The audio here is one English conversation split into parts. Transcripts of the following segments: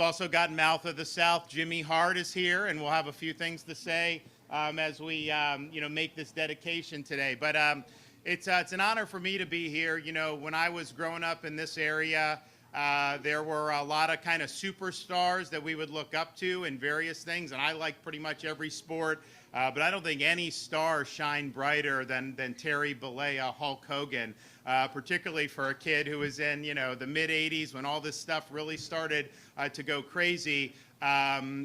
We've also got Mouth of the South. Jimmy Hart is here, and we'll have a few things to say as we make this dedication today. But it's an honor for me to be here. You know, when I was growing up in this area, there were a lot of kind of superstars that we would look up to in various things, and I like pretty much every sport. But I don't think any star shined brighter than Terry Bollea, Hulk Hogan, particularly for a kid who was in, the mid-'80s when all this stuff really started to go crazy.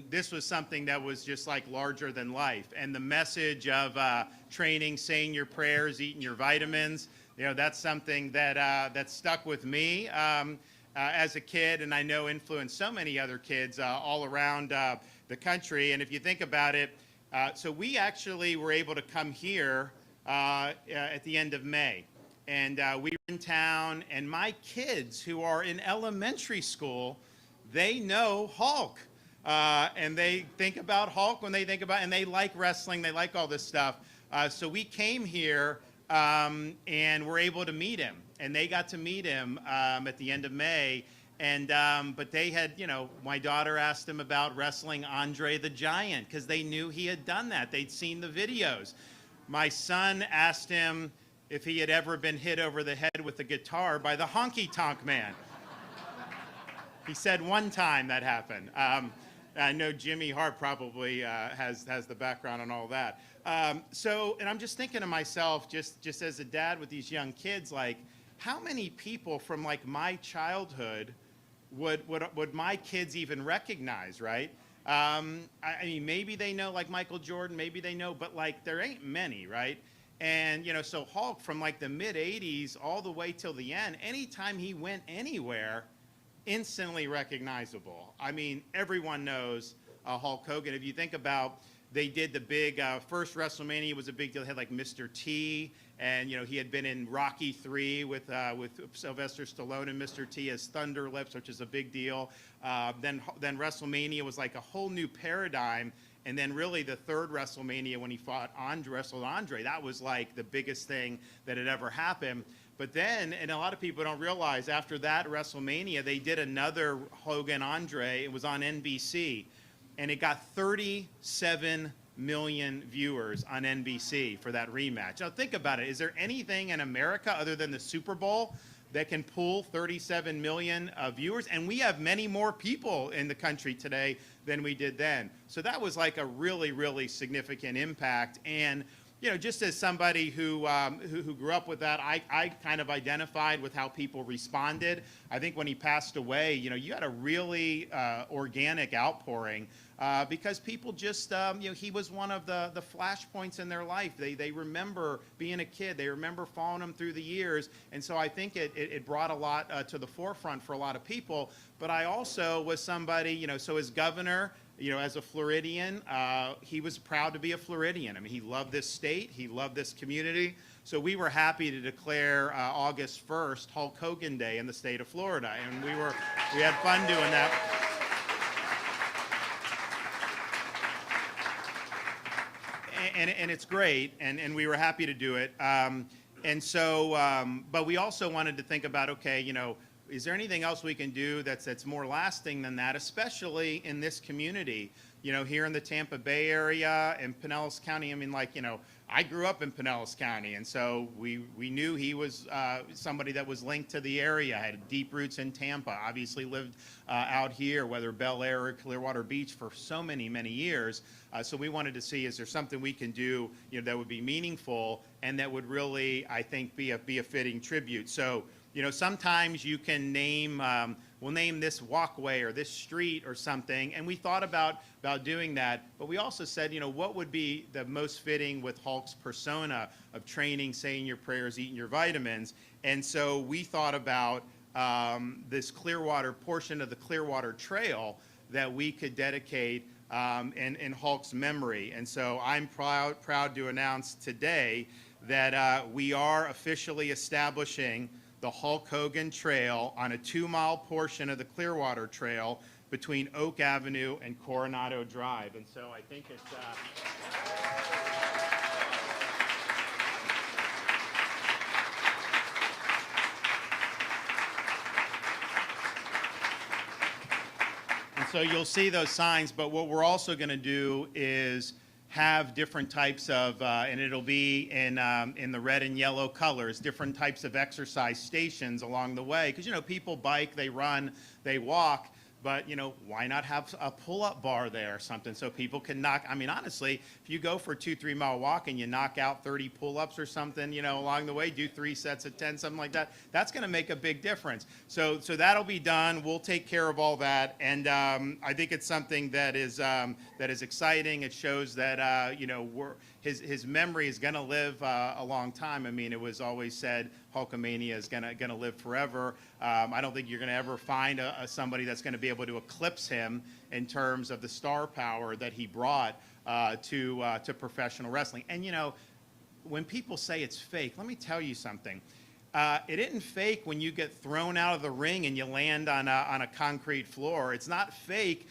This was something that was just like larger than life. And the message of training, saying your prayers, eating your vitamins, that's something that stuck with me as a kid, and I know influenced so many other kids all around the country. And if you think about it, so we actually were able to come here at the end of May. And we were in town, and my kids who are in elementary school, they know Hulk. And they think about Hulk when they think about, and they like wrestling, they like all this stuff. So we came here and were able to meet him. And they got to meet him at the end of May. And but they had, my daughter asked him about wrestling Andre the Giant because they knew he had done that. They'd seen the videos. My son asked him if he had ever been hit over the head with a guitar by the Honky Tonk Man. He said one time that happened. I know Jimmy Hart probably has the background on all that. And I'm just thinking to myself, just as a dad with these young kids, like, how many people from like my childhood would my kids even recognize, right? I mean, maybe they know like Michael Jordan, maybe they know, but like there ain't many, right? And, so Hulk from like the mid-'80s all the way till the end, anytime he went anywhere, instantly recognizable. I mean, everyone knows Hulk Hogan. If you think about, they did the big, first WrestleMania was a big deal. They had like Mr. T, and he had been in Rocky III with Sylvester Stallone and Mr. T as Thunder Lips, which is a big deal. Then WrestleMania was like a whole new paradigm. And then really the third WrestleMania when he wrestled Andre, that was like the biggest thing that had ever happened. But then, and a lot of people don't realize, after that WrestleMania, they did another Hogan Andre. It was on NBC, and it got 37 million viewers on NBC for that rematch. Now think about it. Is there anything in America other than the Super Bowl that can pull 37 million viewers? And we have many more people in the country today than we did then. So that was like a really, really significant impact. And just as somebody who grew up with that, I kind of identified with how people responded. I think when he passed away, you had a really organic outpouring because people just, he was one of the flashpoints in their life. They remember being a kid. They remember following him through the years. And so I think it brought a lot to the forefront for a lot of people. But I also was somebody, so as governor, as a Floridian, he was proud to be a Floridian. I mean, he loved this state. He loved this community. So we were happy to declare August 1st Hulk Hogan Day in the state of Florida. And we had fun doing that. And it's great, and we were happy to do it. But we also wanted to think about, okay, is there anything else we can do that's more lasting than that, especially in this community? Here in the Tampa Bay area and Pinellas County. I mean, I grew up in Pinellas County, and so we knew he was somebody that was linked to the area, had deep roots in Tampa, obviously lived out here, whether Bel Air or Clearwater Beach, for so many, many years. So we wanted to see, is there something we can do, that would be meaningful and that would really, I think, be a fitting tribute. So, sometimes you can name, we'll name this walkway or this street or something, and we thought about doing that, but we also said, what would be the most fitting with Hulk's persona of training, saying your prayers, eating your vitamins. And so we thought about this Clearwater portion of the Clearwater Trail that we could dedicate in Hulk's memory. And so I'm proud to announce today that we are officially establishing the Hulk Hogan Trail on a 2-mile portion of the Clearwater Trail between Oak Avenue and Coronado Drive. And so I think it's... And so you'll see those signs, but what we're also going to do is have different types of, and it'll be in the red and yellow colors, different types of exercise stations along the way. Because, you know, people bike, they run, they walk, but, you know, why not have a pull-up bar there or something so people can knock, I mean, honestly, if you go for a 2-3 mile walk and you knock out 30 pull-ups or something, you know, along the way, do 3 sets of 10, something like that, that's going to make a big difference. So that'll be done. We'll take care of all that. And I think it's something that is exciting. It shows that, you know, his memory is going to live a long time. I mean, it was always said Hulkamania is going to live forever. I don't think you're going to ever find somebody that's going to be able to eclipse him in terms of the star power that he brought to professional wrestling. And, you know, when people say it's fake, let me tell you something. It isn't fake when you get thrown out of the ring and you land on a concrete floor. It's not fake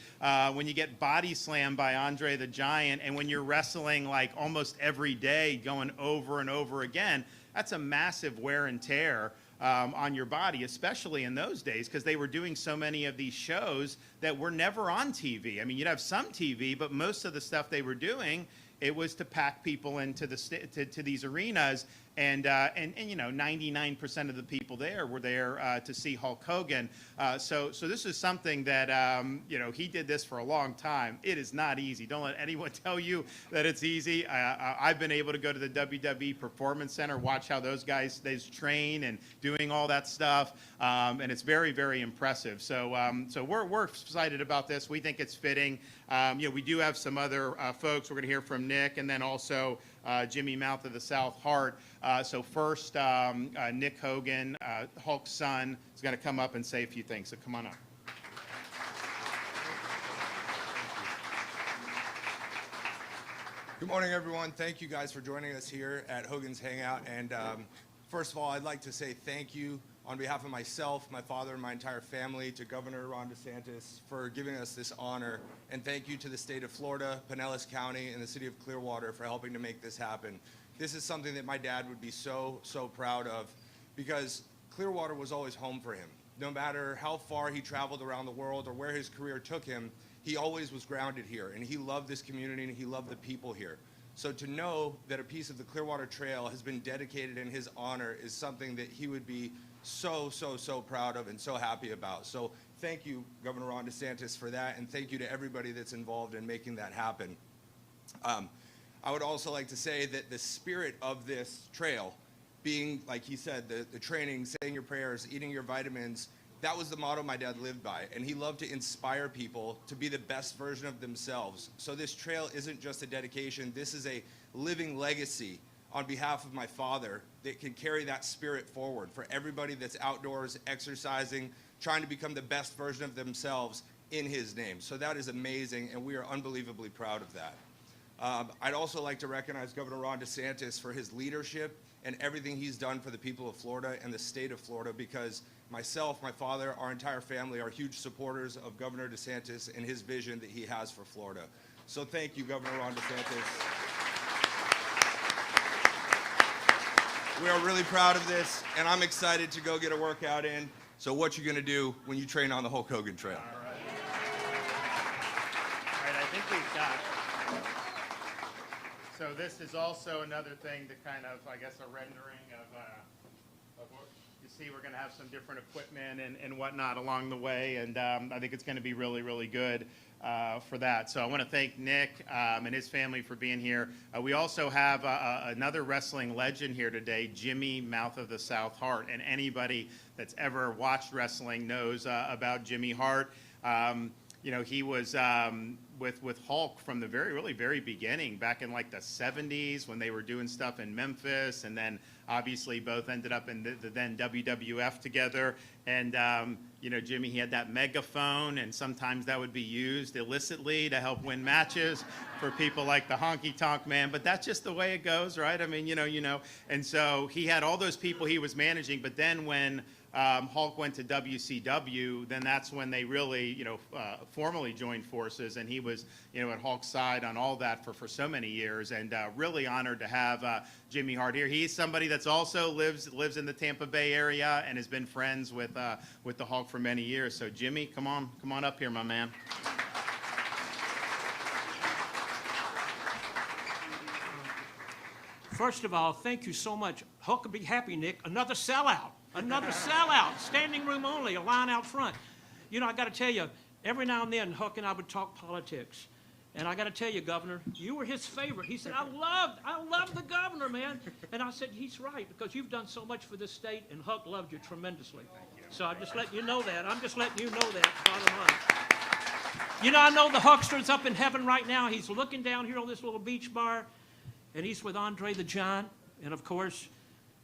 when you get body slammed by Andre the Giant and when you're wrestling like almost every day going over and over again. That's a massive wear and tear on your body, especially in those days because they were doing so many of these shows that were never on TV. I mean, you'd have some TV, but most of the stuff they were doing, it was to pack people into to these arenas, and you know, 99% of the people there were there to see Hulk Hogan. So this is something that you know, he did this for a long time. It is not easy. Don't let anyone tell you that it's easy. I've been able to go to the WWE Performance Center, watch how those guys they train and doing all that stuff, and it's very, very impressive. So we're excited about this. We think it's fitting. You know, we do have some other folks. We're going to hear from Nick, and then also Jimmy Mouth of the South, Hart. So first, Nick Hogan, Hulk's son, is going to come up and say a few things. So come on up. Good morning, everyone. Thank you guys for joining us here at Hogan's Hangout. And first of all, I'd like to say thank you on behalf of myself, my father, and my entire family to Governor Ron DeSantis for giving us this honor. And thank you to the state of Florida, Pinellas County, and the city of Clearwater for helping to make this happen. This is something that my dad would be so proud of because Clearwater was always home for him. No matter how far he traveled around the world or where his career took him, he always was grounded here, and he loved this community and he loved the people here. So to know that a piece of the Clearwater Trail has been dedicated in his honor is something that he would be so proud of and so happy about. So thank you, Governor Ron DeSantis, for that, and thank you to everybody that's involved in making that happen. I would also like to say that the spirit of this trail, being, like he said, the training, saying your prayers, eating your vitamins, that was the motto my dad lived by, and he loved to inspire people to be the best version of themselves. So this trail isn't just a dedication, this is a living legacy on behalf of my father that can carry that spirit forward for everybody that's outdoors, exercising, trying to become the best version of themselves in his name. So that is amazing, and we are unbelievably proud of that. I'd also like to recognize Governor Ron DeSantis for his leadership and everything he's done for the people of Florida and the state of Florida, because myself, my father, our entire family are huge supporters of Governor DeSantis and his vision that he has for Florida. So thank you, Governor Ron DeSantis. We are really proud of this, and I'm excited to go get a workout in. So what you gonna do when you train on the Hulk Hogan Trail? All right, I think we've got. So this is also another thing to kind of, I guess, a rendering of what you see. We're going to have some different equipment and whatnot along the way, and I think it's going to be really, really good for that. So I want to thank Nick and his family for being here. We also have another wrestling legend here today, Jimmy Mouth of the South, Hart, and anybody that's ever watched wrestling knows about Jimmy Hart. You know, he was with Hulk from the very beginning, back in like the 70s when they were doing stuff in Memphis, and then obviously both ended up in the then WWF together. And you know, Jimmy, he had that megaphone, and sometimes that would be used illicitly to help win matches for people like the Honky Tonk Man. But that's just the way it goes, right? I mean, you know. And so he had all those people he was managing, but then when Hulk went to WCW, then that's when they really, formally joined forces, and he was, at Hulk's side on all that for so many years, and really honored to have Jimmy Hart here. He's somebody that's also lives in the Tampa Bay area and has been friends with the Hulk for many years. So Jimmy, come on up here, my man. First of all, thank you so much. Hulk will be happy, Nick. Another sellout. Another sellout. Standing room only, a line out front. I got to tell you, every now and then, Hulk and I would talk politics. And I got to tell you, Governor, you were his favorite. He said, I love the governor, man. And I said, he's right, because you've done so much for this state, and Hulk loved you tremendously. So I'm just letting you know that. I'm just letting you know that, bottom line. I know the Hulkster's up in heaven right now. He's looking down here on this little beach bar. And he's with Andre the Giant, and of course,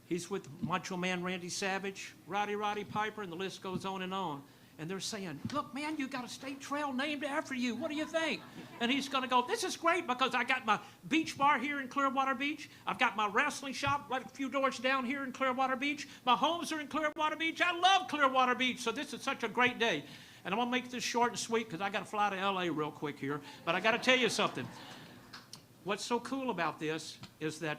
he's with Macho Man Randy Savage, Roddy Piper, and the list goes on. And they're saying, look, man, you got a state trail named after you. What do you think? And he's going to go, this is great, because I got my beach bar here in Clearwater Beach. I've got my wrestling shop right a few doors down here in Clearwater Beach. My homes are in Clearwater Beach. I love Clearwater Beach, so this is such a great day. And I'm going to make this short and sweet, because I got to fly to L.A. real quick here. But I got to tell you something. What's so cool about this is that,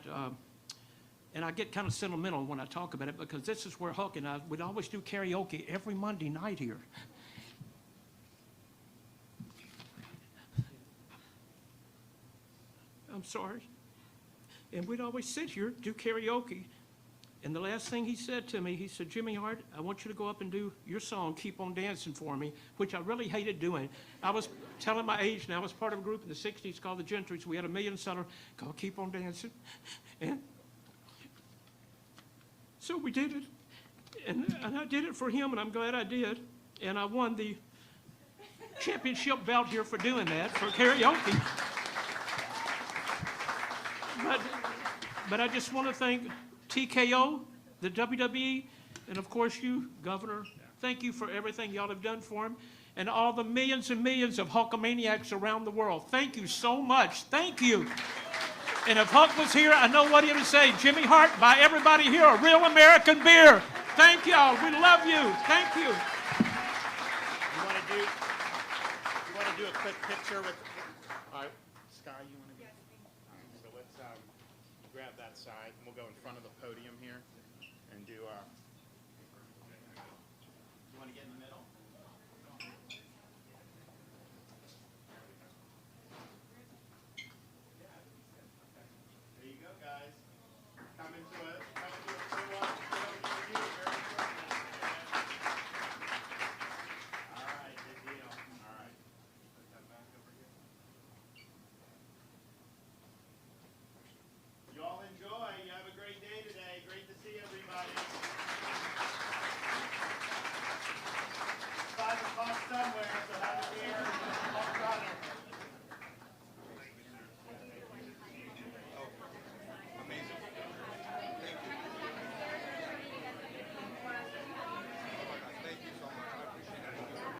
and I get kind of sentimental when I talk about it, because this is where Hulk and I would always do karaoke every Monday night here. I'm sorry. And we'd always sit here, do karaoke. And the last thing he said to me, he said, Jimmy Hart, I want you to go up and do your song, Keep on Dancing for me, which I really hated doing. I was telling my age now. I was part of a group in the 60s called the Gentrys. We had a million-seller called Keep on Dancing. And so we did it. And I did it for him, and I'm glad I did. And I won the championship belt here for doing that, for karaoke. But I just want to thank TKO, the WWE, and of course you, Governor. Thank you for everything y'all have done for him, and all the millions and millions of Hulkamaniacs around the world. Thank you so much. Thank you. And if Hulk was here, I know what he would say. Jimmy Hart, buy everybody here a real American beer. Thank y'all. We love you. Thank you. You want to do a quick picture with? All right, Sky, you want to? So let's grab that side, and we'll go in front of the podium here and do. You want to get in the